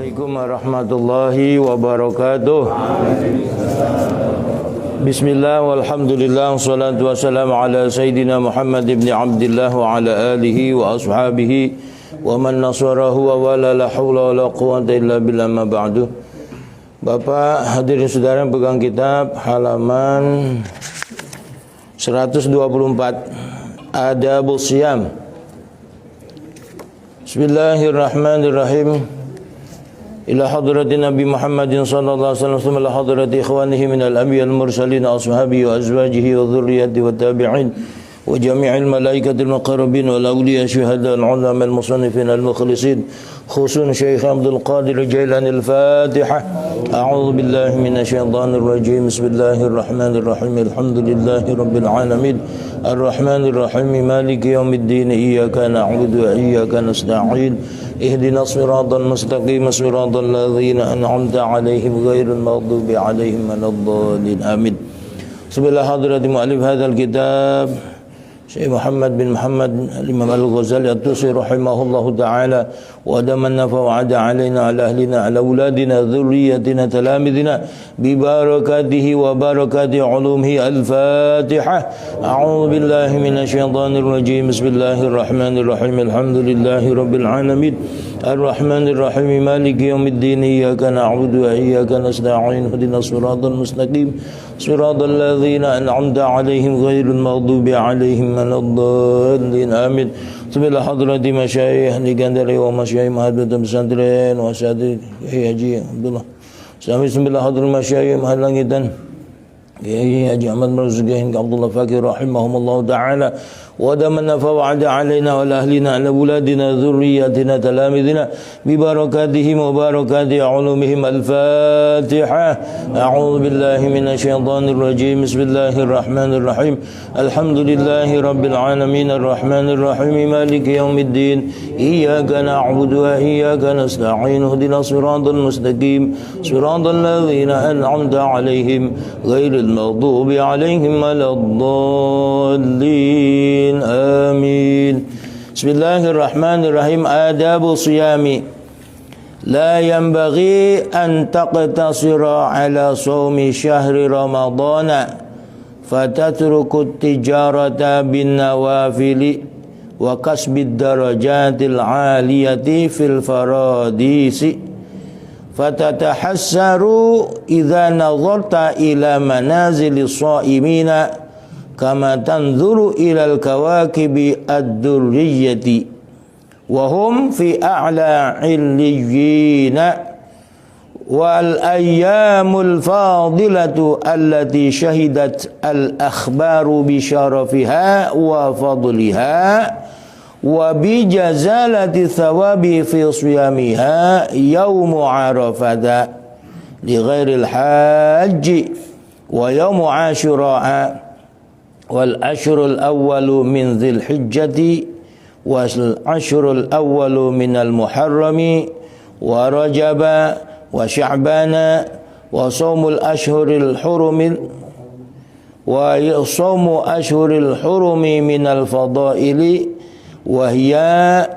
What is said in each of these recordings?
Assalamualaikum warahmatullahi wabarakatuh. Bismillah walhamdulillah wassalatu wassalamu ala sayyidina Muhammad ibn Abdillah wa ala alihi wa ashabihi wa man nasarahu wa wala la hawla wa la quwwata illa billah ma ba'du. Bapak hadirin saudara yang pegang kitab halaman 124 Adabus Siyam. Bismillahirrahmanirrahim. Ila hadrati Nabi Muhammadin sallallahu alaihi wasallam ila hadrati ikhwanihi minal anbiya'il mursalin ashabihi wa azwajihi wa dhurriyyati wa tabi'in wa jami'il malaikatil muqarrabin wal awliya syuhada al ulama al musannifin al mukhlisin khusun Syekh Abdul Qadir Jailani al-Fatihah. A'udzu billahi minasyaitonir rajim. Bismillahirrahmanirrahim. Alhamdulillahi rabbil alamin. Ar-Rahmanir Rahim. Maliki yaumiddin. Iyyaka na'budu wa iyyaka nasta'in. Ihdinas siratal mustaqim. Siratal ladzina an'amta 'alaihim ghairil maghdubi 'alaihim waladdallin. Amin. Bismillah hadrati mu'allif hadzal kitab Syekh Muhammad bin Muhammad Imam Al-Ghazali At-Tusi rahimahullahu ta'ala wa adamanna fa wa'ada alaina ala ahlina ala auladina dhurriyyatina talamidina bi barakatihi wa barakati ulumihi. Al-Fatihah. A'udzu billahi minasyaitonir rajim. Bismillahirrahmanirrahim. Alhamdulillahi rabbil alamin. Ar-Rahmanir Rahim. Maliki yaumiddin. Iyyaka na'budu wa iyyaka nasta'in. Ihdinas siratal mustaqim. Siratal ladzina an'amta 'alaihim ghairil maghdubi 'alaihim waladdallin. Amin. Bismillah hadrati masyayikh di Gandari wa masyayikh Mahadratul Pesantren wa Syadi Haji Abdullah. Bismillah hadrati masyayikh Mahal Langitan Haji Ahmad Marzuki Abdullah Fakir rahimahumullah ta'ala wa damanna fa wa'ada alaina wa ahlina ala auladina dhurriyyatina talamidina bi barakatihim wa barakati ulumihim. Al-Fatihah. A'udzu billahi minasyaitonir rajim. Bismillahirrahmanirrahim. Alhamdulillahi rabbil alamin. Ar-Rahmanir Rahim. Maliki yaumiddin. Iyyaka na'budu wa iyyaka nasta'in. Ihdinas siratal mustaqim. Siratal ladzina an'amta 'alaihim ghairil maghdubi 'alaihim waladdallin. Amin. Bismillahirrahmanirrahim. Adabu siyami. La yanbaghi an taqtasira ala sawmi syahri ramadana fatatruku tijarata bin nawafili wa kasbid darajatil aliyati fil faradisi fatatahassaru idza nazarta ila manazilis shaimina kama tanzuru ilal kawakibi ad-durriyyati wa hum fi a'la 'illiyyina wal ayyamul fadilatu allati shahidat al akhbaru bi syarafiha wa fadliha wa bi jazalati thawabi fi siyamiha yaumu arafata li ghairil hajji wa yaumu ashura'a wal ashrul awwalu min dzil hijjati wal ashrul awwalu minal muharrami wa rajaba wa sya'bana wa shaumul ashhuril hurumi wa shaumu ashhuril hurumi minal fadaili wa hiya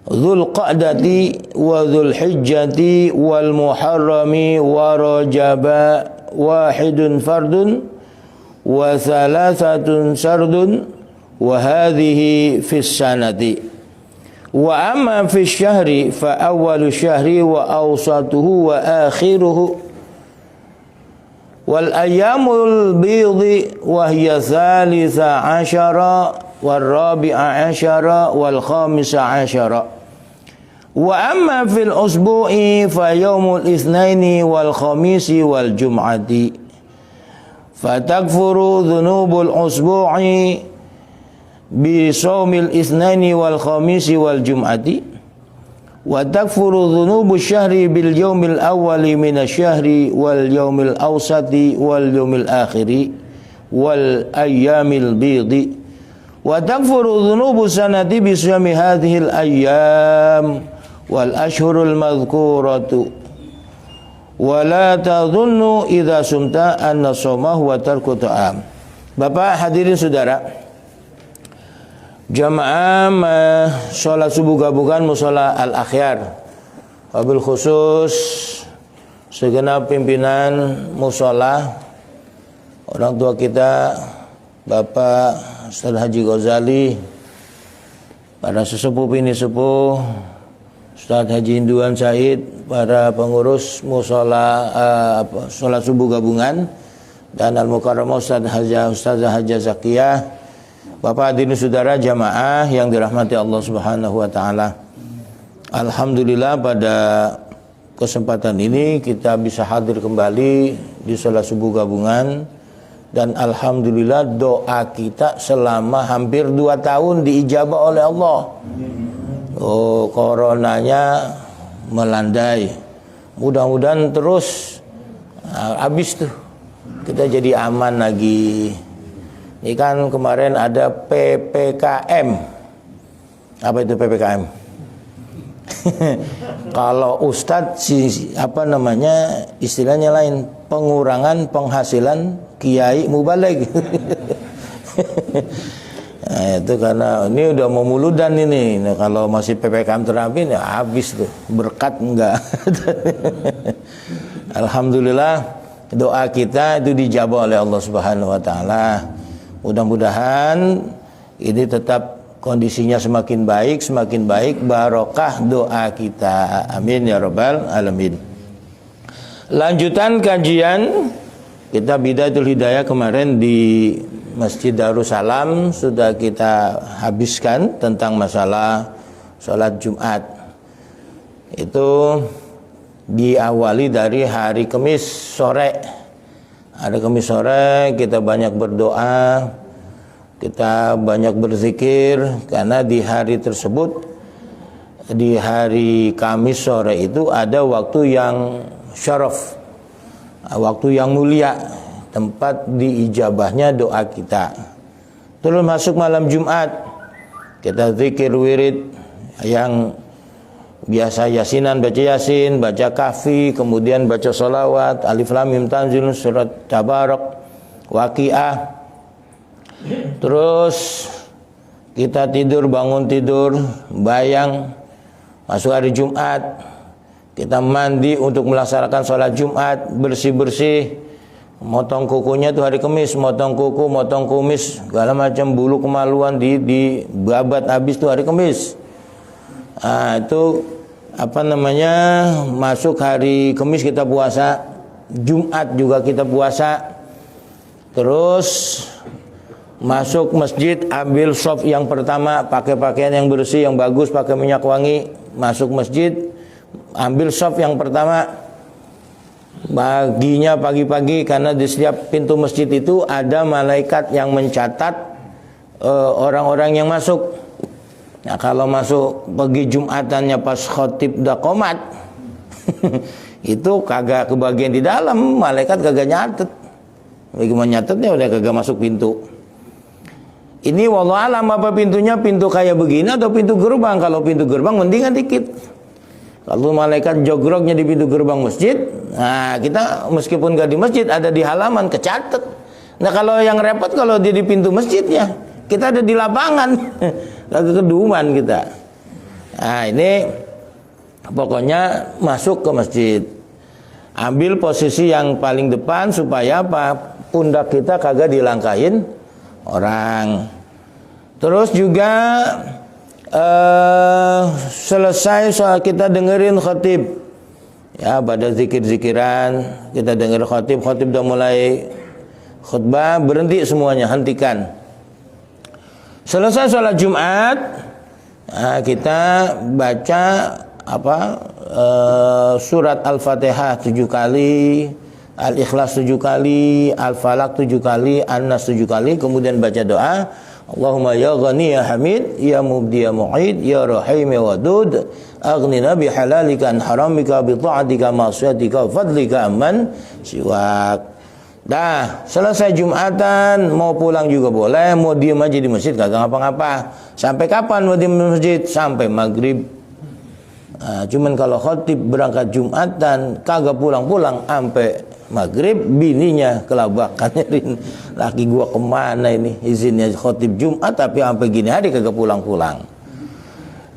dzul qa'dati wa dzul hijjati wal muharrami wa rajaba wahidun fardun wa thalathatun sardun wa hadhihi fis sanati wa amma fis syahri fa awwalu syahri wa awsatuhu wa akhiruhu wal ayyamul bidhi wa hiya thalitha asyara wal rabi'a asyara wal khamisa asyara wa amma fil usbu'i fa yaumul itsnaini wal khamisi wal jum'ati fatakfuru dhunubul usbu'i bi shaumil itsnaini wal khamisi wal jum'ati wa takfuru dhunubus syahri bil yaumil awwali minasyahri wal yaumil awsati wal yaumil akhiri wal ayyamil bidhi wa takfuru dhunubus sanati bi siyami hadhil ayyam wal ashhurul madhkuratu wala tadhunnu idza sumta anna shaumahu wa tarku ta'am. Bapak hadirin saudara, jamaah sholat subuh gabungan mushola al-akhyar wabil khusus segenap pimpinan mushola, orang tua kita, Bapak Ustaz Haji Ghazali, para sesepuh bini sepuh, Ustaz Haji Hinduan Said, para pengurus mushola sholat subuh gabungan, dan Al-Mukarramah Ustazah Haja Zakiyah, Bapak hadirin saudara jamaah yang dirahmati Allah Subhanahu wa taala. Alhamdulillah pada kesempatan ini kita bisa hadir kembali di sholat subuh gabungan, dan alhamdulillah doa kita selama hampir 2 tahun diijabah oleh Allah. Coronanya melandai, mudah-mudahan terus habis tuh, kita jadi aman lagi. Ini kan kemarin ada PPKM. Apa itu PPKM? Kalau Ustadz istilahnya lain, pengurangan penghasilan kiai mubaligh. Nah, itu karena ini udah mau muludan ini. Nah, kalau masih PPKM terapi ya habis tuh, berkat enggak. Alhamdulillah doa kita itu dijabah oleh Allah Subhanahu wa taala. Mudah-mudahan ini tetap kondisinya semakin baik, barokah doa kita. Amin ya rabbal alamin. Lanjutan kajian kita Bidayatul Hidayah kemarin di Masjid Darussalam sudah kita habiskan tentang masalah sholat Jumat. Itu diawali dari hari Kamis sore. Hari Kamis sore kita banyak berdoa, kita banyak berzikir, karena di hari tersebut, di hari Kamis sore itu ada waktu yang syaraf, waktu yang mulia, tempat diijabahnya doa kita. Terus masuk malam Jumat, kita zikir wirid yang biasa yasinan, baca yasin, baca kahfi, kemudian baca sholawat, alif lam mim tanzil, surat tabarak, waqiah. Terus kita tidur, bangun tidur, bayang masuk hari Jumat, kita mandi untuk melaksanakan sholat Jumat, bersih-bersih, motong kukunya itu hari Kamis, motong kuku, motong kumis, segala macam bulu kemaluan di babat habis itu hari Kamis. Nah, itu masuk hari Kamis kita puasa, Jumat juga kita puasa. Terus masuk masjid, ambil shaf yang pertama, pakai pakaian yang bersih, yang bagus, pakai minyak wangi, masuk masjid, ambil shaf yang pertama. Baginya pagi-pagi, karena di setiap pintu masjid itu ada malaikat yang mencatat orang-orang yang masuk. Nah, kalau masuk pagi Jumatannya pas khotib dah qomat, itu kagak kebagian di dalam, malaikat kagak nyatet. Bagaimana nyatetnya, udah kagak masuk pintu. Ini wallahu alam apa pintunya, pintu kayak begini atau pintu gerbang. Kalau pintu gerbang mendingan dikit. Kalau malaikat jogroknya di pintu gerbang masjid, nah kita meskipun gak di masjid, ada di halaman, kecatet. Nah kalau yang repot kalau dia di pintu masjidnya, kita ada di lapangan. Lagi keduman kita. Nah ini pokoknya masuk ke masjid, ambil posisi yang paling depan supaya apa, pundak kita kagak dilangkahin orang. Terus juga selesai soal kita dengerin khatib, ya pada zikir-zikiran kita dengerin khatib udah mulai khutbah, berhenti semuanya, hentikan. Selesai sholat Jumat, nah, kita baca surat Al-Fatihah 7 kali, Al-Ikhlas 7 kali, Al-Falaq 7 kali, An-Nas 7 kali, kemudian baca doa, Allahumma ya ghani ya hamid, ya mubdi ya mu'id, ya rahim ya wadud, aghnina bihalalika an haramika, bi ta'atika ma'asyatika, fadlika amman siwak. Dah, selesai Jumatan, mau pulang juga boleh, mau diem aja di masjid kagak ngapa-ngapa. Sampai kapan mau diem di masjid? Sampai maghrib. Nah, cuman kalau khotib berangkat Jumatan kagak pulang-pulang sampai maghrib, bininya kelabakan nyariin, laki gua kemana ini, izinnya khotib Jumat tapi sampai gini hari kagak pulang-pulang.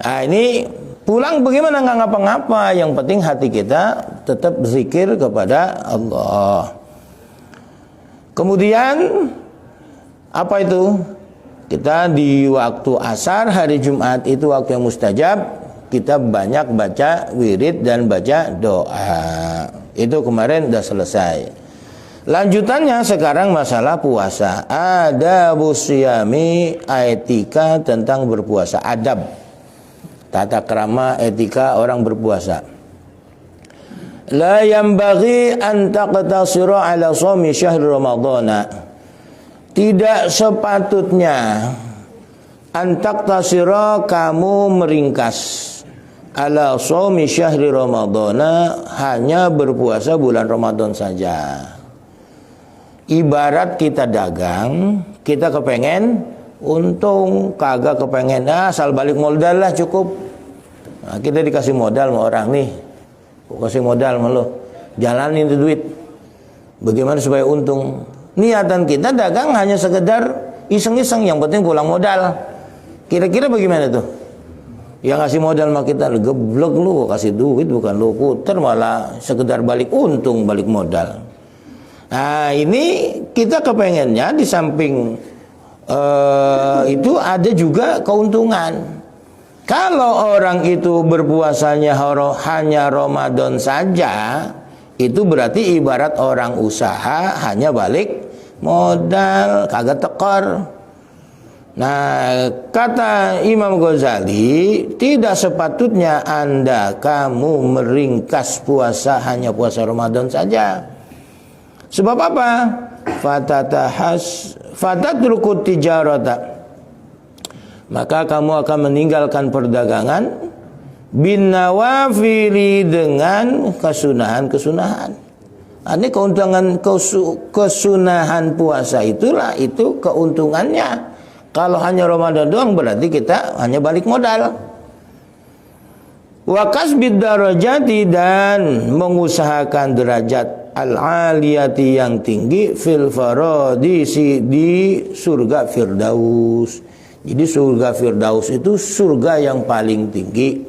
Nah, ini Pulang bagaimana nggak ngapa-ngapa, yang penting hati kita tetap zikir kepada Allah. Kemudian apa itu? Kita di waktu asar hari Jumat itu waktu yang mustajab, kita banyak baca wirid dan baca doa. Itu kemarin sudah selesai. Lanjutannya sekarang masalah puasa. Adabus siyami, etika tentang berpuasa, adab, tata krama etika orang berpuasa. La yanbaghi an taqtasira ala shaumi syahr ramadhana. Tidak sepatutnya antaktasira kamu meringkas ala shaumi syahri ramadhana, hanya berpuasa bulan Ramadan saja. Ibarat kita dagang, kita kepengen untung, kagak kepengen asal balik modal lah cukup. Nah, kita dikasih modal sama orang nih, kasih modal sama lo, jalanin itu duit. Bagaimana supaya untung? Niatan kita dagang hanya sekedar iseng-iseng, yang penting pulang modal. Kira-kira bagaimana tuh? Yang ngasih modal mah kita, geblek lu, kasih duit bukan lu puter, malah sekedar balik untung, balik modal. Nah ini kita kepengennya di samping itu ada juga keuntungan. Kalau orang itu berpuasanya hanya Ramadan saja, itu berarti ibarat orang usaha hanya balik modal, kagak tekor. Nah, kata Imam Ghazali, tidak sepatutnya kamu meringkas puasa hanya puasa Ramadan saja. Sebab apa? Fatatrukut tijarata. Maka kamu akan meninggalkan perdagangan bin nawafili, dengan kesunahan-kesunahan. Ini keuntungan kesunahan puasa, itulah itu keuntungannya. Kalau hanya Ramadan doang berarti kita hanya balik modal. Wa kasbid darajati, dan mengusahakan derajat al-aliyati yang tinggi, fil faradisi, di surga Firdaus. Jadi surga Firdaus itu surga yang paling tinggi.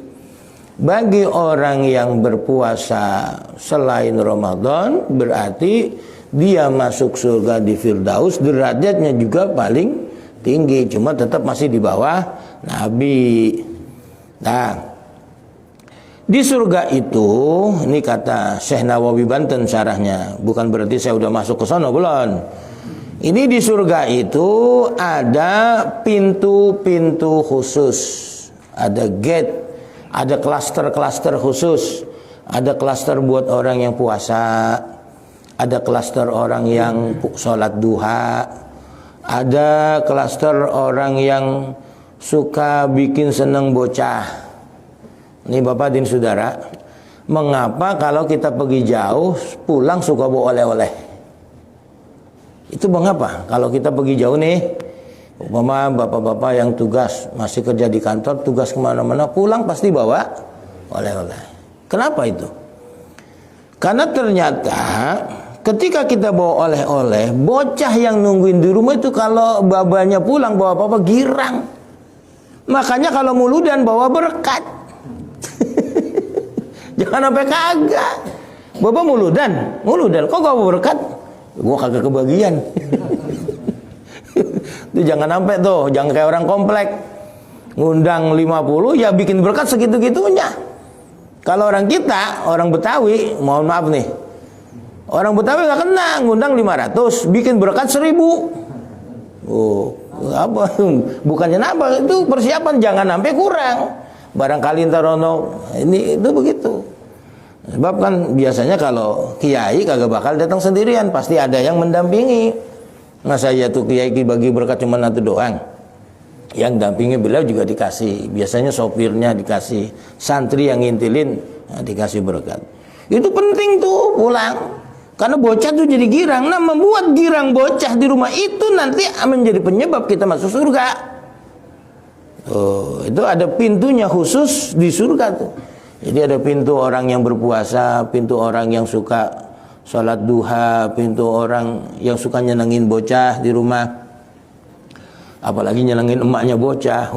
Bagi orang yang berpuasa selain Ramadan, berarti dia masuk surga di Firdaus, derajatnya juga paling tinggi, cuma tetap masih di bawah Nabi. Nah, di surga itu, ini kata Syekh Nawawi Banten syarahnya, bukan berarti saya udah masuk ke sana, belum. Ini di surga itu ada pintu-pintu khusus, ada gate, ada klaster-klaster khusus. Ada klaster buat orang yang puasa, ada klaster orang yang sholat duha, ada klaster orang yang suka bikin seneng bocah. Ini Bapak dan Saudara, mengapa kalau kita pergi jauh pulang suka bawa oleh-oleh? Itu mengapa? Kalau kita pergi jauh nih, umpama bapak-bapak yang tugas masih kerja di kantor, tugas kemana-mana, pulang pasti bawa oleh-oleh. Kenapa itu? Karena ternyata ketika kita bawa oleh-oleh, bocah yang nungguin di rumah itu kalau babanya pulang bawa apa-apa girang. Makanya kalau muludan bawa berkat. Jangan sampai kagak. Bapak muludan, kok gak bawa berkat? Gua kagak kebagian. Itu jangan sampai tuh, jangan kayak orang komplek. Ngundang 50 ya bikin berkat segitu-gitunya. Kalau orang kita, orang Betawi, mohon maaf nih, orang Betawi gak kena, ngundang 500, bikin berkat 1000. Oh, apa? Bukannya nambah, itu persiapan, jangan sampai kurang. Barangkali ntar ini itu begitu. Sebab kan biasanya kalau kiai kagak bakal datang sendirian, pasti ada yang mendampingi. Masa ya tuh kiai bagi berkat cuma satu doang. Yang dampingi beliau juga dikasih, biasanya sopirnya dikasih, santri yang ngintilin dikasih berkat. Itu penting tuh pulang, karena bocah tuh jadi girang. Nah, membuat girang bocah di rumah itu nanti menjadi penyebab kita masuk surga. Itu ada pintunya khusus di surga tuh. Jadi ada pintu orang yang berpuasa, pintu orang yang suka sholat duha, pintu orang yang suka nyenengin bocah di rumah. Apalagi nyenengin emaknya bocah.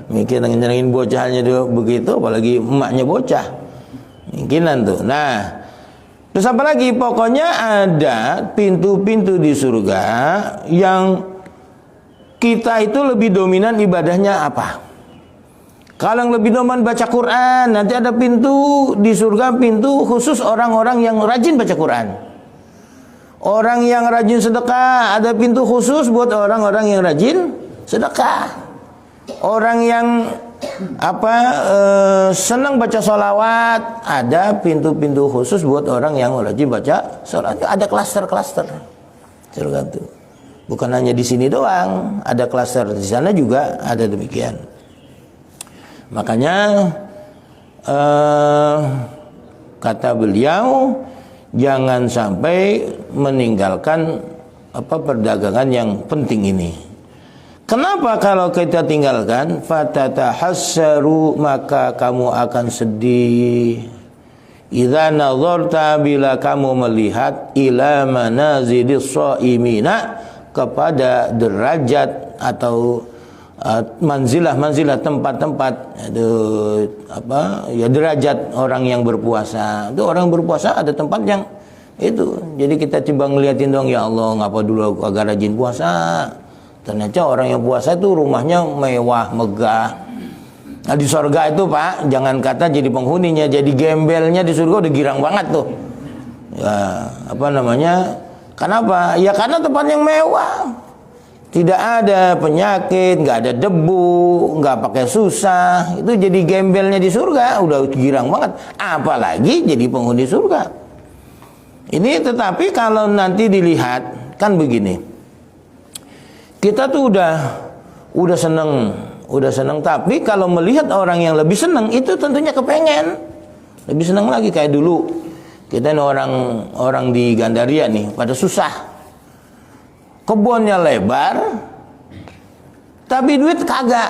Mikir nyenengin bocahnya dia begitu, apalagi emaknya bocah. Mungkinan tuh. Nah, terus apa lagi? Pokoknya ada pintu-pintu di surga yang kita itu lebih dominan ibadahnya apa? Kalau yang lebih dominan baca Quran, nanti ada pintu di surga, pintu khusus orang-orang yang rajin baca Quran. Orang yang rajin sedekah, ada pintu khusus buat orang-orang yang rajin sedekah. Orang yang senang baca sholawat, ada pintu-pintu khusus buat orang yang rajin baca sholawat. Ada klaster-klaster surga itu. Bukan hanya di sini doang, ada klaster di sana juga ada demikian. Makanya kata beliau, jangan sampai meninggalkan perdagangan yang penting ini. Kenapa kalau kita tinggalkan? Fatatahassaru, maka kamu akan sedih. Idza nazarta, bila kamu melihat, ila manazidis shaimina, kepada derajat atau manzilah tempat-tempat derajat orang yang berpuasa. Itu orang berpuasa ada tempat yang itu. Jadi kita coba ngeliatin dong, ya Allah, ngapa dulu aku agak rajin puasa. Ternyata orang yang puasa itu rumahnya mewah, megah. Nah di surga itu Pak, jangan kata jadi penghuninya, jadi gembelnya di surga udah girang banget tuh. Ya, kenapa? Ya karena tempat yang mewah. Tidak ada penyakit, nggak ada debu, nggak pakai susah. Itu jadi gembelnya di surga, udah girang banget. Apalagi jadi penghuni surga. Ini tetapi kalau nanti dilihat kan begini. Kita tuh udah seneng. Tapi kalau melihat orang yang lebih seneng, itu tentunya kepengen lebih seneng lagi. Kayak dulu kita ini orang di Gandaria nih, pada susah. Kebunnya lebar, tapi duit kagak.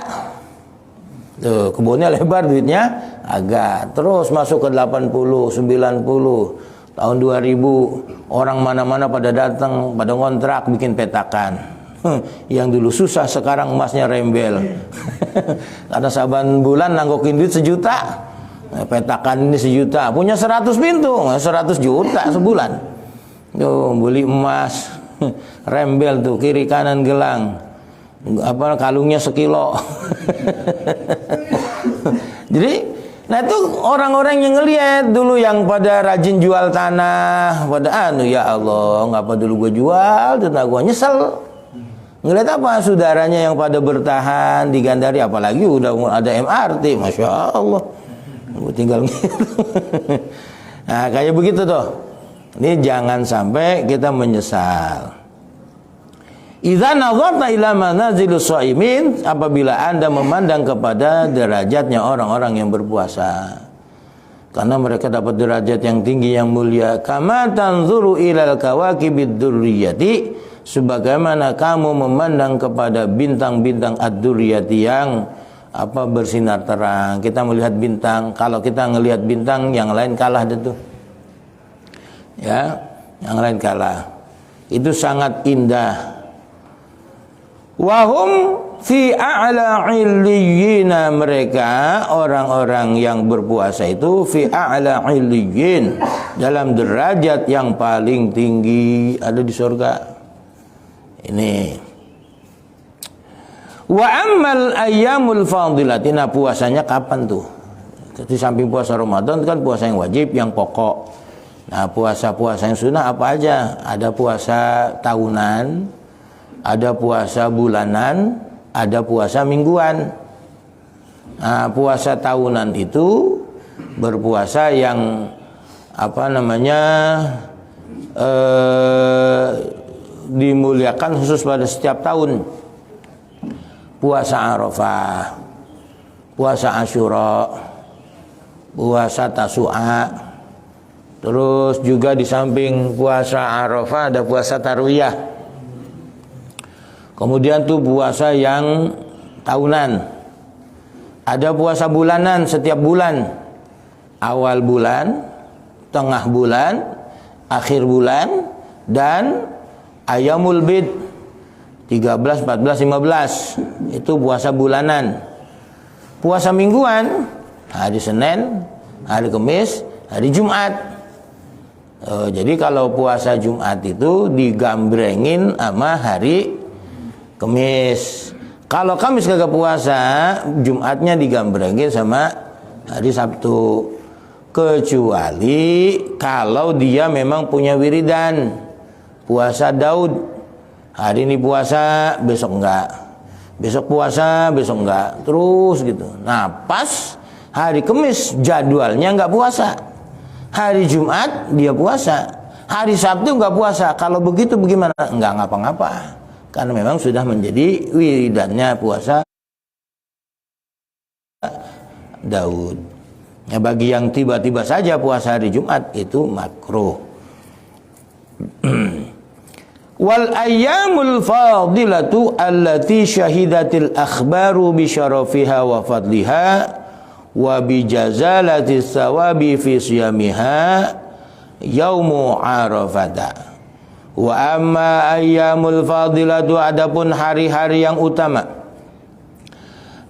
Tuh, kebunnya lebar, duitnya agak. Terus masuk ke 80, 90, tahun 2000, orang mana-mana pada datang, pada ngontrak, bikin petakan. Yang dulu susah, sekarang emasnya rembel. Karena saban bulan nanggokin duit 1 juta. Petakan ini 1 juta, punya 100 pintu, 100 juta sebulan. Tuh, beli emas. Rembel tuh, kiri kanan gelang, kalungnya 1 kilo. Jadi, nah itu orang-orang yang ngelihat dulu yang pada rajin jual tanah, pada ya Allah, ngapa dulu gue jual, tanah gue nyesel. Ngelihat apa? Saudaranya yang pada bertahan di Gandaria, apalagi udah ada MRT, masya Allah, gue tinggal gitu. Nah kayak begitu tuh. Ini jangan sampai kita menyesal. Idza nazarta ila manazilus shaimin, apabila Anda memandang kepada derajatnya orang-orang yang berpuasa. Karena mereka dapat derajat yang tinggi, yang mulia. Kama tanzuru ilal kawakibid durriyati, sebagaimana kamu memandang kepada bintang-bintang ad-durriyati yang bersinar terang. Kita melihat bintang, kalau kita ngelihat bintang, yang lain kalah itu. Ya, yang lain kalah. Itu sangat indah. Wahum fi a'la illiyina, mereka orang-orang yang berpuasa itu fi a'la illiyin, dalam derajat yang paling tinggi ada di surga. Ini. Wa ammal ayyamul fadilati, nah puasanya kapan tuh? Di samping puasa Ramadan kan puasa yang wajib, yang pokok. Nah puasa-puasa yang sunnah apa aja? Ada puasa tahunan, ada puasa bulanan, ada puasa mingguan. Nah puasa tahunan itu berpuasa yang dimuliakan khusus pada setiap tahun. Puasa Arafah, puasa Asyura, puasa Tasu'a. Terus juga di samping puasa Arafah ada puasa Tarwiyah. Kemudian tuh puasa yang tahunan. Ada puasa bulanan setiap bulan. Awal bulan, tengah bulan, akhir bulan, dan Ayyamul Bid 13, 14, 15. Itu puasa bulanan. Puasa mingguan hari Senin, hari Kamis, hari Jumat. Jadi kalau puasa Jumat itu digambrengin sama hari Kamis. Kalau Kamis kagak puasa, Jumatnya digambrengin sama hari Sabtu. Kecuali kalau dia memang punya wiridan. Puasa Daud. Hari ini puasa, besok enggak. Besok puasa, besok enggak. Terus gitu. Nah, pas hari Kamis jadwalnya enggak puasa. Hari Jumat dia puasa. Hari Sabtu enggak puasa. Kalau begitu bagaimana? Enggak ngapa-ngapa. Karena memang sudah menjadi wiridannya puasa Daud. Ya, bagi yang tiba-tiba saja puasa hari Jumat itu makruh. Wal ayyamul fadilatu allati syahidatil akhbaru bi syarafiha wa fadliha wa bi jazalati thawabi fi siyamiha yaumu arafata. Wa amma ayyamul fadilatu, adapun hari-hari yang utama,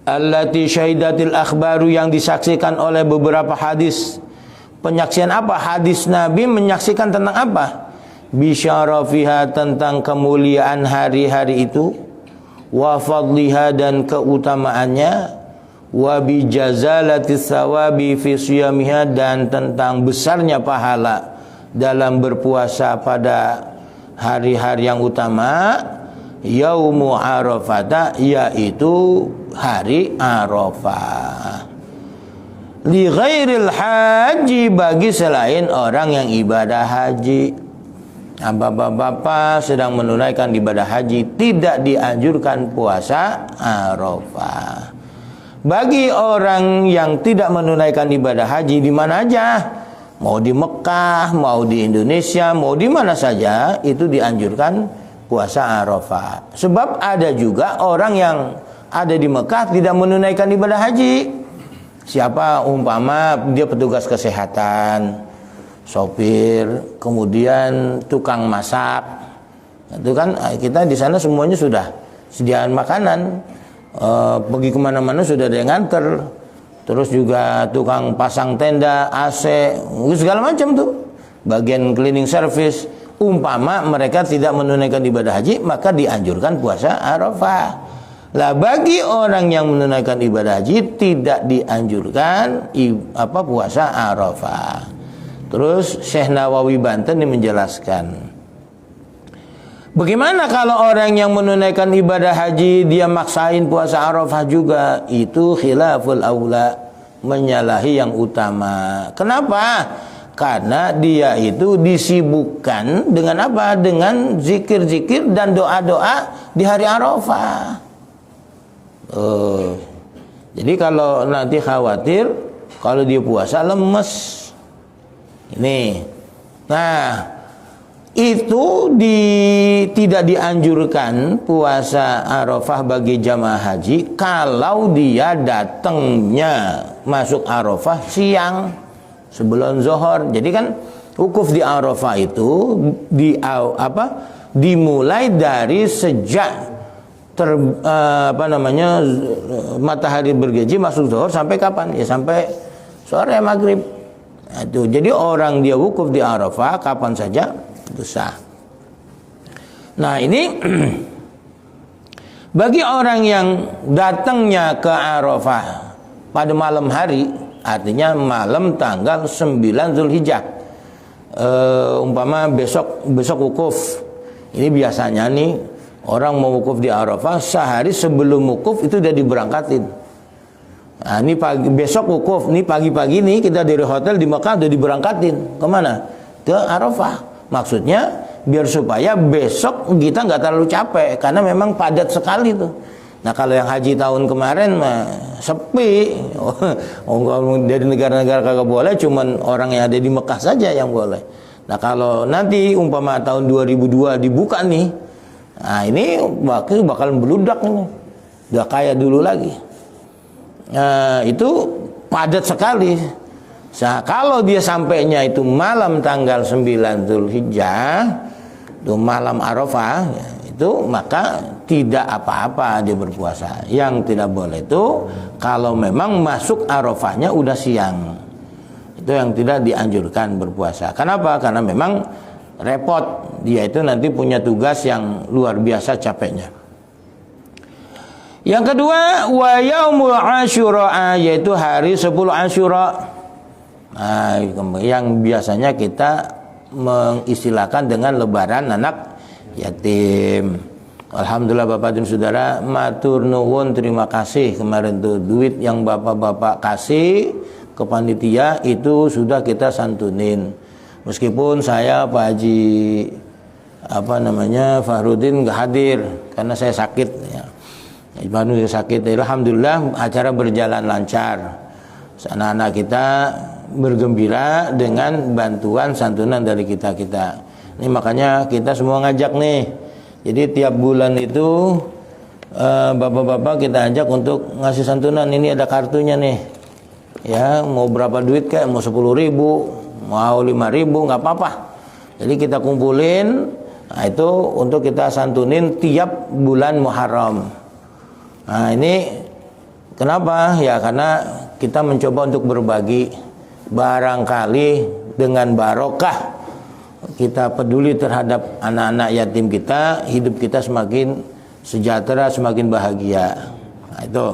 allati syahidatil akhbaru, yang disaksikan oleh beberapa hadis. Penyaksian apa? Hadis Nabi menyaksikan tentang apa? Bisyarafiha, tentang kemuliaan hari-hari itu, wa fadliha, dan keutamaannya, wa bijazalati tsawabi fi siyamiha, dan tentang besarnya pahala dalam berpuasa pada hari-hari yang utama, yaumu arafata, yaitu hari Arafah. Li ghairil haji, bagi selain orang yang ibadah haji. Nah, bapak-bapak sedang menunaikan ibadah haji, tidak dianjurkan puasa Arafah. Bagi orang yang tidak menunaikan ibadah haji di mana aja, mau di Mekah, mau di Indonesia, mau di mana saja, itu dianjurkan puasa Arafah. Sebab ada juga orang yang ada di Mekah tidak menunaikan ibadah haji. Siapa? Umpama dia petugas kesehatan, sopir, kemudian tukang masak. Itu kan kita di sana semuanya sudah sediaan makanan. Pergi kemana-mana sudah ada yang nganter. Terus juga tukang pasang tenda, AC, segala macam tuh. Bagian cleaning service. Umpama mereka tidak menunaikan ibadah haji, maka dianjurkan puasa Arafah. Lah, bagi orang yang menunaikan ibadah haji tidak dianjurkan puasa Arafah. Terus Syekh Nawawi Banten ini menjelaskan, bagaimana kalau orang yang menunaikan ibadah haji dia maksain puasa Arafah juga? Itu khilaful aula, menyalahi yang utama. Kenapa? Karena dia itu disibukkan dengan apa? Dengan zikir-zikir dan doa-doa di hari Arafah. Jadi kalau nanti khawatir kalau dia puasa lemes. Ini. Nah, itu tidak dianjurkan puasa Arafah bagi jamaah haji kalau dia datangnya masuk Arafah siang sebelum zuhur. Jadi kan wukuf di Arafah itu dimulai dari sejak matahari bergiji masuk zuhur sampai kapan? Ya sampai sore maghrib. Nah, itu. Jadi orang dia wukuf di Arafah kapan saja itu sah. Nah, ini bagi orang yang datangnya ke Arafah pada malam hari, artinya malam tanggal 9 Zulhijjah, umpama besok wukuf. Ini biasanya nih orang mau wukuf di Arafah sehari sebelum wukuf itu udah diberangkatin. Nah, ini besok wukuf, nih pagi-pagi nih kita dari hotel di Mekah udah diberangkatin. Kemana? Ke Arafah. Maksudnya biar supaya besok kita nggak terlalu capek, karena memang padat sekali tuh. Nah, kalau yang haji tahun kemarin mah sepi. Dari negara-negara kagak boleh, cuman orang yang ada di Mekah saja yang boleh. Nah, kalau nanti umpama tahun 2002 dibuka nih, nah ini bakal beludak ini. Udah kayak dulu lagi. Nah, itu padat sekali. Nah, kalau dia sampainya itu malam tanggal 9 Zulhijjah, itu malam Arafah, ya, itu maka tidak apa-apa dia berpuasa. Yang tidak boleh itu kalau memang masuk Arafahnya udah siang, itu yang tidak dianjurkan berpuasa. Kenapa? Karena memang repot, dia itu nanti punya tugas yang luar biasa capeknya. Yang kedua, wa yaumul asyura, yaitu hari 10 Asyura. Nah, yang biasanya kita mengistilahkan dengan lebaran anak yatim. Alhamdulillah Bapak dan Saudara, matur nuwun, terima kasih kemarin tuh duit yang Bapak-bapak kasih ke panitia itu sudah kita santunin. Meskipun saya Pak Haji Fahrudin nggak hadir karena saya sakit ya. Ibnu sakit. Alhamdulillah acara berjalan lancar. Anak-anak kita bergembira dengan bantuan santunan dari kita-kita. Ini makanya kita semua ngajak nih. Jadi tiap bulan itu bapak-bapak kita ajak untuk ngasih santunan. Ini ada kartunya nih. Ya, mau berapa duit kayak, mau 10.000, mau 5.000, nggak apa-apa. Jadi kita kumpulin. Nah, itu untuk kita santunin tiap bulan Muharram. Nah, ini kenapa? Ya karena kita mencoba untuk berbagi. Barangkali dengan barokah kita peduli terhadap anak-anak yatim kita, hidup kita semakin sejahtera, semakin bahagia. Nah, itu.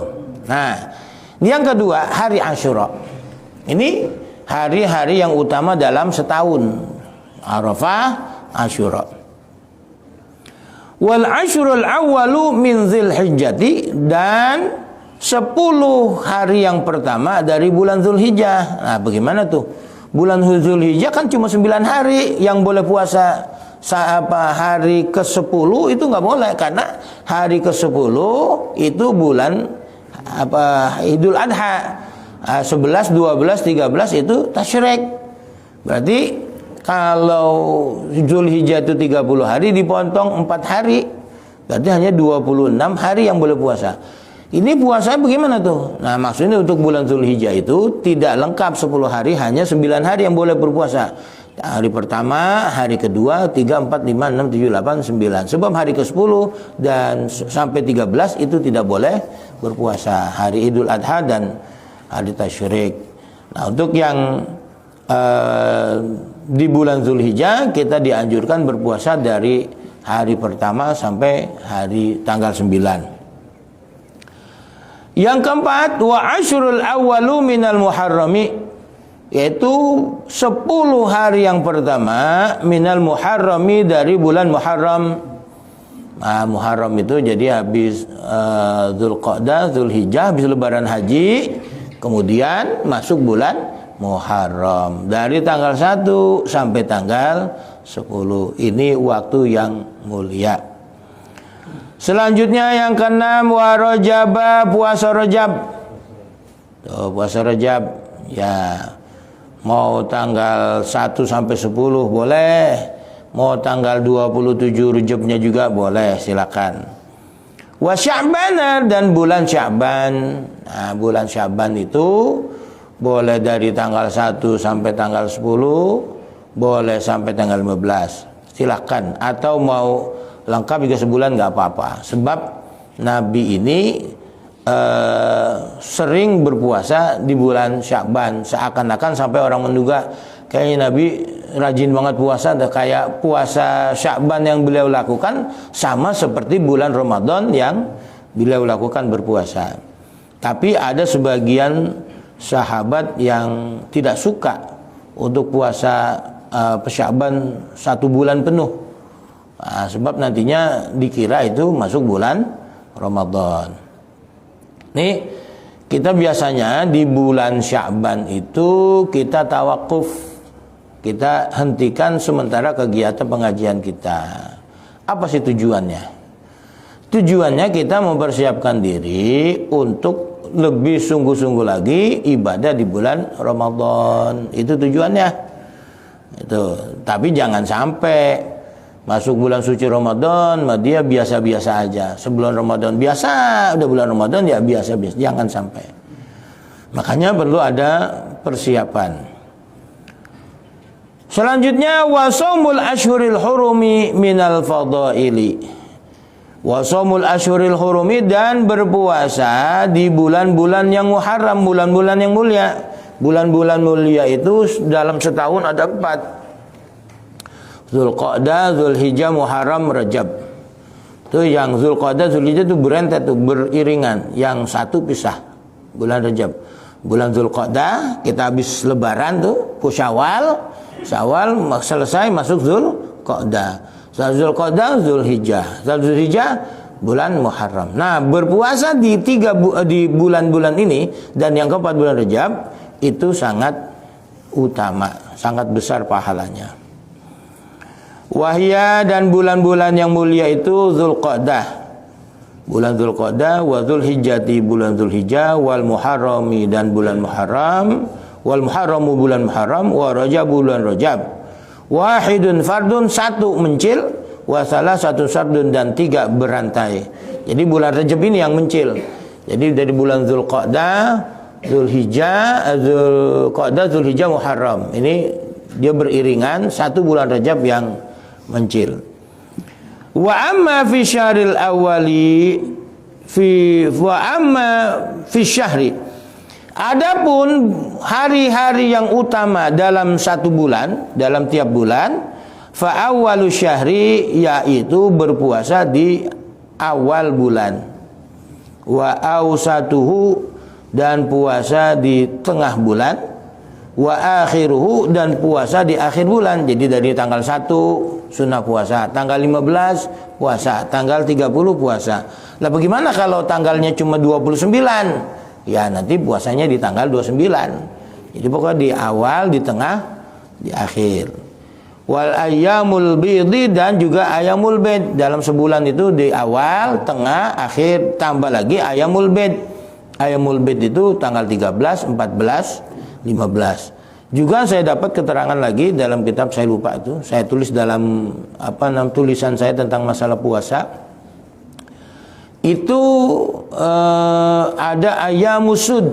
Nah, yang kedua, hari Asyura. Ini hari-hari yang utama dalam setahun. Arafah, Asyura. Wal asyrul awwalu min Dzulhijjati, dan 10 hari yang pertama dari bulan Dzulhijjah. Nah, bagaimana tuh? Bulan Dzulhijjah kan cuma 9 hari yang boleh puasa. Hari ke-10 itu nggak boleh, karena hari ke-10 itu bulan Idul Adha. 11, 12, 13 itu tasyrik. Berarti kalau Dzulhijjah itu 30 hari dipotong 4 hari, berarti hanya 26 hari yang boleh puasa. Ini puasa bagaimana tuh? Nah, maksudnya untuk bulan Dzulhijjah itu tidak lengkap 10 hari, hanya 9 hari yang boleh berpuasa. Hari pertama, hari kedua, 3, 4, 5, 6, 7, 8, 9. Sebab hari ke-10 dan sampai 13 itu tidak boleh berpuasa. Hari Idul Adha dan hari tasyrik. Nah, untuk yang di bulan Dzulhijjah kita dianjurkan berpuasa dari hari pertama sampai hari tanggal 9. Yang keempat, wa asyrul awwalu minal muharrami, yaitu 10 hari yang pertama minal muharrami dari bulan Muharram. Nah, Muharram itu jadi habis Dzulqa'dah, Dzulhijjah, habis lebaran haji, kemudian masuk bulan Muharram. Dari tanggal 1 sampai tanggal 10. Ini waktu yang mulia. Selanjutnya yang keenam, wa Rajaba, puasa Rajab. Tuh, puasa Rajab ya, mau tanggal 1 sampai 10 boleh, mau tanggal 27 Rajabnya juga boleh, silakan. Wa Sya'ban, dan bulan Sya'ban. Nah, bulan Sya'ban itu boleh dari tanggal 1 sampai tanggal 10, boleh sampai tanggal 15. Silakan, atau mau lengkap juga sebulan nggak apa-apa. Sebab Nabi ini sering berpuasa di bulan Sya'ban, seakan-akan sampai orang menduga kayaknya Nabi rajin banget puasa, kayak puasa Sya'ban yang beliau lakukan sama seperti bulan Ramadan yang beliau lakukan berpuasa. Tapi ada sebagian sahabat yang tidak suka untuk puasa Sya'ban 1 bulan penuh. Nah, sebab nantinya dikira itu masuk bulan Ramadan. Nih, kita biasanya di bulan Sya'ban itu kita tawakuf, kita hentikan sementara kegiatan pengajian kita. Apa sih tujuannya? Tujuannya kita mempersiapkan diri untuk lebih sungguh-sungguh lagi ibadah di bulan Ramadan. Itu tujuannya. Itu. Tapi jangan sampai masuk bulan suci Ramadan, dia biasa-biasa aja. Sebelum Ramadan biasa, udah bulan Ramadan ya biasa-biasa. Jangan sampai. Makanya perlu ada persiapan. Selanjutnya, wa shaumul ashhuril hurumi minal fadaili. Wa shaumul asyhuril hurumi, dan berpuasa di bulan-bulan yang muharram, bulan-bulan yang mulia. Bulan-bulan mulia itu dalam setahun ada 4. Zulqa'dah, Zulhijjah, Muharram, Rajab. Itu yang Zulqa'dah, Zulhijjah itu berentet tuh, beriringan. Yang satu pisah, bulan Rajab. Bulan Zulqa'dah kita habis lebaran tuh, Syawal selesai masuk Zulqa'dah. Setelah Zulqa'dah, Zulhijjah. Setelah Zulhijjah bulan Muharram. Nah, berpuasa di bulan-bulan ini dan yang keempat bulan Rajab itu sangat utama, sangat besar pahalanya. Wahya, dan bulan-bulan yang mulia itu Zulqa'dah, bulan Zulqa'dah, wa Zulhijjati, bulan Zulhijjah, wal Muharrami, dan bulan Muharram, wal Muharramu, bulan Muharram, wa Rajab, bulan Rajab. Wahidun fardun, satu mencil, wa salah satu sardun, dan 3 berantai. Jadi bulan Rajab ini yang mencil. Jadi dari bulan Zulqa'dah, Zulhijjah, Zulhijjah, Muharram. Ini dia beriringan, satu bulan Rajab yang mencil. Wa amma fi syahril awwali fi syahri. Adapun hari-hari yang utama dalam satu bulan, dalam tiap bulan, fa awwalu syahri, yaitu berpuasa di awal bulan. Wa awsatuhu, dan puasa di tengah bulan. Wa akhiruhu, dan puasa di akhir bulan. Jadi dari tanggal 1 sunnah puasa, tanggal 15 puasa, tanggal 30 puasa. Lah bagaimana kalau tanggalnya cuma 29? Ya nanti puasanya di tanggal 29. Jadi pokoknya di awal, di tengah, di akhir. Wal ayyamul bidhi, dan juga ayyamul bid. Dalam sebulan itu di awal, tengah, akhir, tambah lagi ayyamul bid. Ayyamul bid itu tanggal 13, 14, 15. Juga saya dapat keterangan lagi dalam kitab, saya lupa itu, saya tulis dalam tulisan saya tentang masalah puasa. Itu ada ayamusud,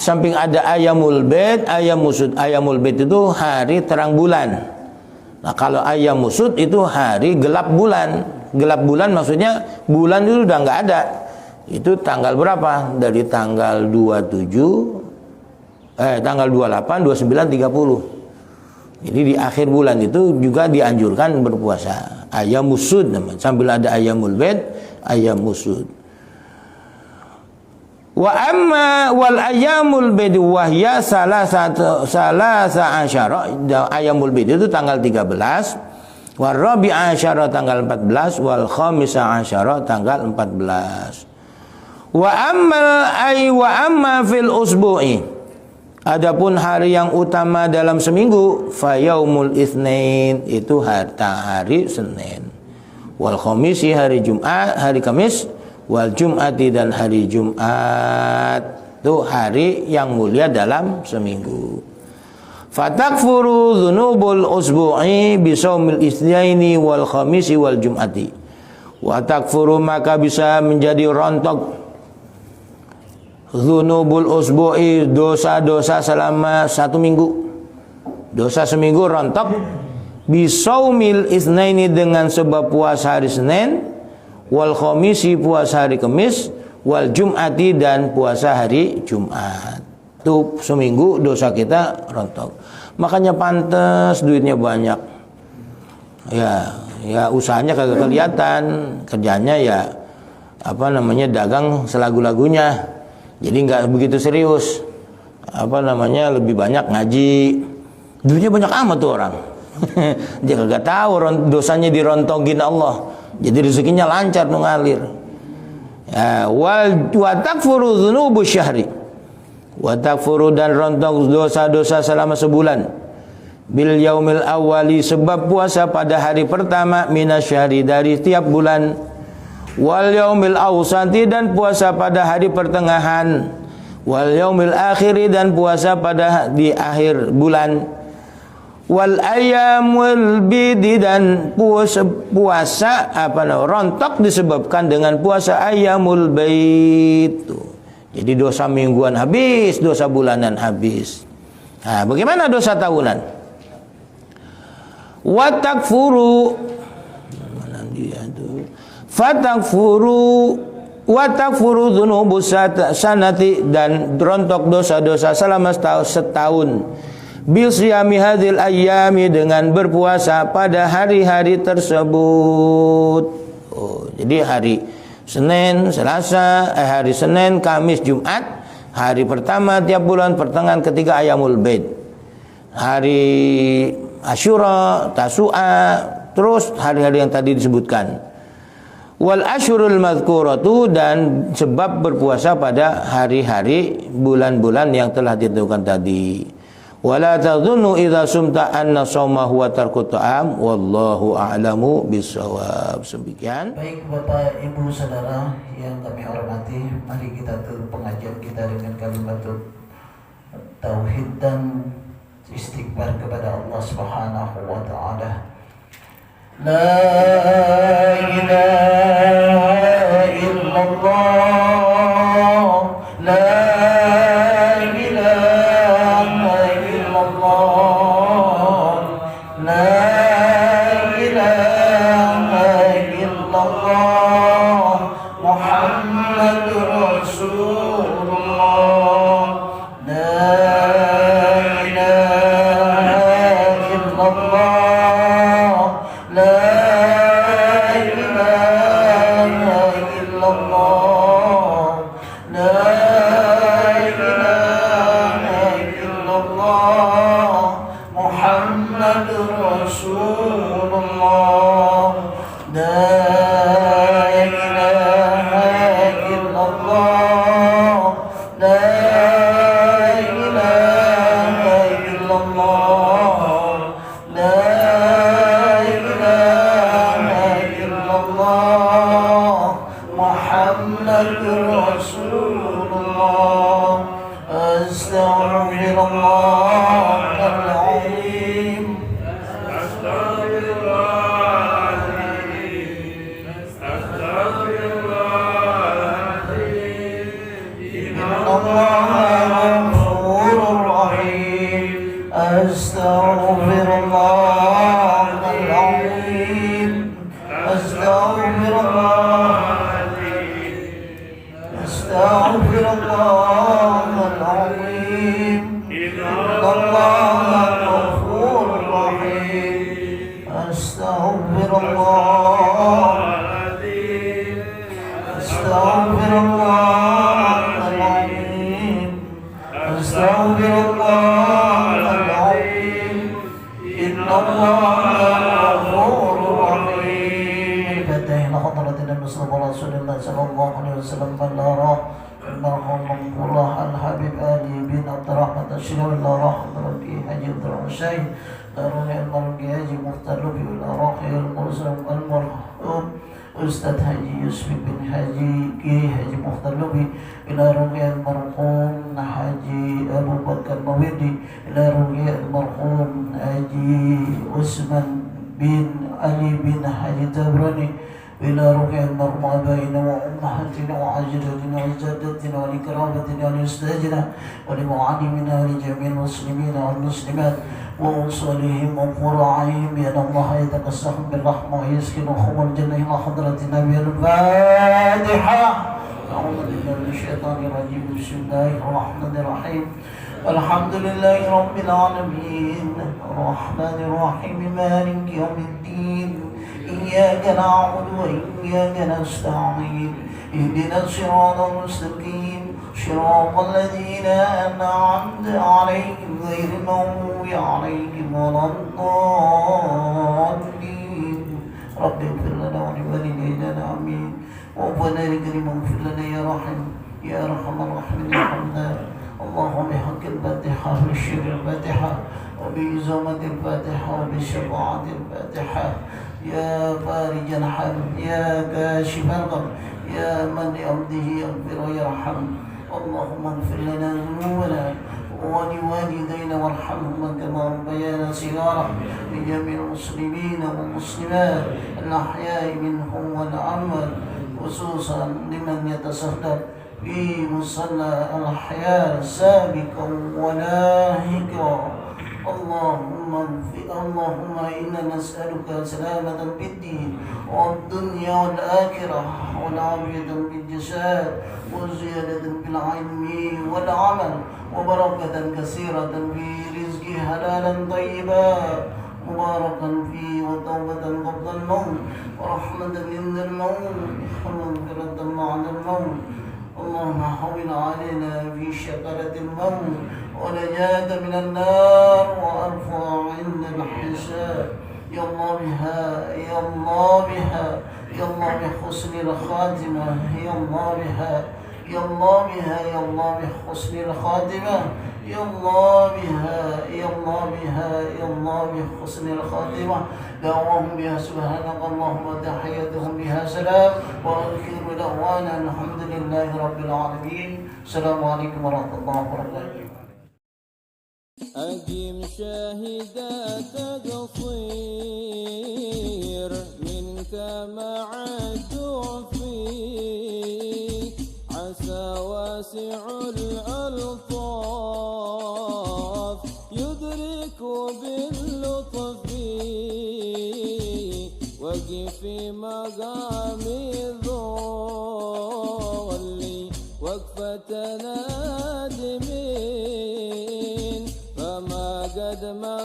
samping ada ayamul bid, ayamusud. Ayamul bid itu hari terang bulan. Nah kalau ayamusud itu hari gelap bulan. Gelap bulan maksudnya bulan itu udah nggak ada. Itu tanggal berapa? Dari tanggal 27, tanggal 28, 29, 30. Jadi di akhir bulan itu juga dianjurkan berpuasa. Ayamusud namanya. Sambil ada ayamul bid, ayamusud. Wa amma wal ayamul bid wahya salasa asyara. Ayamul bid itu tanggal 13, wal rabi asyara tanggal 14, wal khamisa asyara tanggal 14. Wa amma fil usbu'i. Adapun hari yang utama dalam seminggu, fa yaumul itsnain, itu hari Senin. Wal khamisi, hari Jumat, hari Kamis. Wal jum'ati, dan hari Jumat. Itu hari yang mulia dalam seminggu. Fatakfuru dzunubul usbu'i bisaumil itsnaini wal khamisi wal jum'ati. Wa takfuru, maka bisa menjadi rontok dzunubul usbu'i, dosa-dosa selama 1 minggu. Dosa seminggu rontok. Bisaumil itsnaini, dengan sebab puasa hari Senin. Wal khamisi, puasa hari Kamis. Wal jum'ati, dan puasa hari Jumat. Itu seminggu dosa kita rontok. Makanya pantas duitnya banyak. Ya usahanya kagak kelihatan, kerjanya ya dagang selagu-lagunya. Jadi nggak begitu serius. Lebih banyak ngaji. Duitnya banyak amat tuh orang. Dia kagak tahu dosanya dirontogin Allah. Jadi rezekinya lancar tuh ngalir. Ya, wa takfuru dzunubus syahri. Wa takfuru, dan rontok dosa-dosa selama sebulan. Bil yaumil awwali, sebab puasa pada hari pertama, minasyahri, dari tiap bulan. Wal yaumil awsati, dan puasa pada hari pertengahan. Wal yaumil akhiri, dan puasa pada di akhir bulan. Wal ayyamul bidi, dan puasa rontok disebabkan dengan puasa ayyamul bid. Jadi dosa mingguan habis, dosa bulanan habis. Nah, bagaimana dosa tahunan? Wa takfuru, mana dia tuh? fatakfuru wa takfuru dzunubus sanati, dan rontok dosa-dosa selama setahun. Bil siyami hadhil ayyami, dengan berpuasa pada hari-hari tersebut. Jadi hari Senin, Selasa, hari Senin, Kamis, Jumat, hari pertama tiap bulan, pertengahan, ketiga Ayyamul Bid. Hari Asyura, Tasu'a, terus hari-hari yang tadi disebutkan. Wal asyurul madhkuratu, dan sebab berpuasa pada hari-hari bulan-bulan yang telah ditentukan tadi. Wala tadhunnu idza sumta anna shaumahu wa tarku ta'am, wallahu a'lamu bissawab. Demikian. Baik Bapak Ibu Saudara yang kami hormati, mari kita tutup pengajian kita dengan kalimat tauhid dan istighfar kepada Allah Subhanahu wa taala. La ilaha illallah, la Ustadz Haji Yusuf bin Haji Ki Haji Mukhtar Lubi, ila ruqyah al-marhum Haji Abu Bakar Mawidi, ila ruqyah al-marhum Haji Usman bin Ali bin Haji Tabrani, ila ruqyah al-marhum abaina wa ummahatina wa ajdatina wa jaddatina wa likarabatina wa ustadina wa limu'alimina wa li jami'il muslimina wal muslimat وأصولهم وفرعهم بأن الله يتقسم بالرحمة ويسكنهم الجنة إلى حضرة النبي. الفاتحة. أعوذ بالله من الشيطان الرجيم. بسم الله الرحمن الرحيم. الحمد لله رب العالمين الرحمن الرحيم مالك يوم الدين إياك نعبد وإياك نستعين اهدنا الصراط المستقيم صراط الذين أنعمت عليهم غير المغضوب عليهم ولا الضالين. رب اغفر لنا ولوالدينا آمين. وأبونا الكريم اغفر لنا يا رحيم يا أرحم الراحمين يا حنان. اللهم بحق الفاتحة بالشر الفاتحة وبعظمة الفاتحة وبشفاعة الفاتحة يا فارج الحم يا كاشف الغم يا من لعبده يغفر ويرحم. اللهم اغفر لنا ذنوبنا ولوالدينا وارحمهما كما ربيانا صغارا، لجميع المسلمين والمسلمات الأحياء منهم والأموات، خصوصا لمن يتصدق في مصلى الأحياء سابقا ولاهقا. اللهم اللهم إنا نسألك سلامة في الدين والدنيا والآخرة والعافية في الجسد وزيادة في العلم والعمل وبركة كثيرة في رزق حلالا طيبا مباركا فيه وتوبة قبل الموت ورحمة عند الموت ومغفرة بعد الموت. اللهم هون علينا في شكرة الموت ونجاة من النار وأرفع عند الحساب. يا الله بها يا الله بها يا الله بحسن الخاتمة يا الله بها يا الله بها يا الله بحسن الخاتمة يا الله بها يا الله بها يا الله بحسن الخاتمة. دعواهم بها سبحانك اللهم وتحياتهم بها سلام وآخر دعوانا الحمد لله رب العالمين. السلام عليكم ورحمة الله وبركاته. أقيم شاهدات قصير منك مع التوفيق عسى واسع الألطاف يدرك باللطف وقف في مقام الذل وقفة نادمين فما قد ما